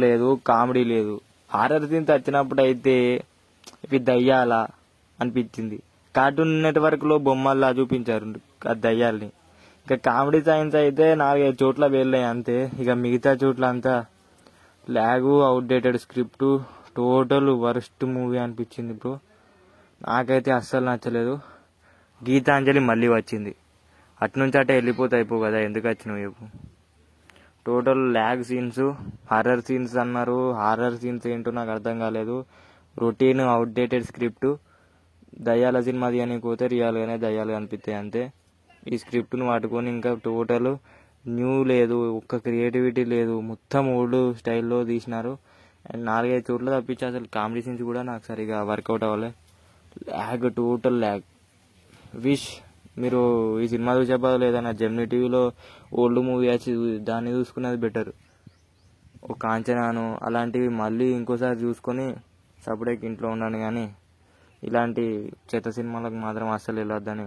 లేదు, కామెడీ లేదు. Horror scenes వచ్చినప్పుడు అయితే ఇవి దయ్యాలా అనిపించింది. కార్టూన్ నెట్వర్క్ లో బొమ్మల్లా చూపించారు ఆ దయ్యాల్ని. ఇక కామెడీ సైన్స్ అయితే 4-5 చోట్ల వెళ్ళాయి అంతే. ఇక మిగతా చోట్ల అంతా లాగు, outdated script, total worst movie అనిపించింది బ్రో. నాకైతే అస్సలు నచ్చలేదు. గీతాంజలి మళ్ళీ వచ్చింది, అట్నుంచి అటే వెళ్ళిపోతే అయిపో కదా, ఎందుకు వచ్చినావు చెప్పు. Total lag scenes, horror scenes అన్నారు. హారర్ సీన్స్ ఏంటో నాకు అర్థం కాలేదు. Routine outdated script. దయ్యాల సినిమా తీయడానికి పోతే రియల్గానే దయ్యాలు కనిపిస్తాయి అంతే. ఈ స్క్రిప్ట్ను పట్టుకొని ఇంకా టోటల్ న్యూ లేదు, ఒక్క క్రియేటివిటీ లేదు, మొత్తం ఓల్డ్ స్టైల్లో తీసినారు. అండ్ 4-5 చోట్ల తప్పించి అసలు కామెడీ సీన్స్ కూడా నాకు సరిగా వర్కౌట్ అవ్వలే. Lag, total lag. విష్ మీరు ఈ సినిమా చూసే బదులు ఏదైనా జెమినీ టీవీలో ఓల్డ్ మూవీ వచ్చి దాన్ని చూసుకునేది బెటర్. ఒక కాంచనాను అలాంటివి మళ్ళీ ఇంకోసారి చూసుకొని సపరేట్ ఇంట్లో ఉండండి. కానీ ఇలాంటి చెత్త సినిమాలకు మాత్రం అస్సలు వెళ్ళొద్దని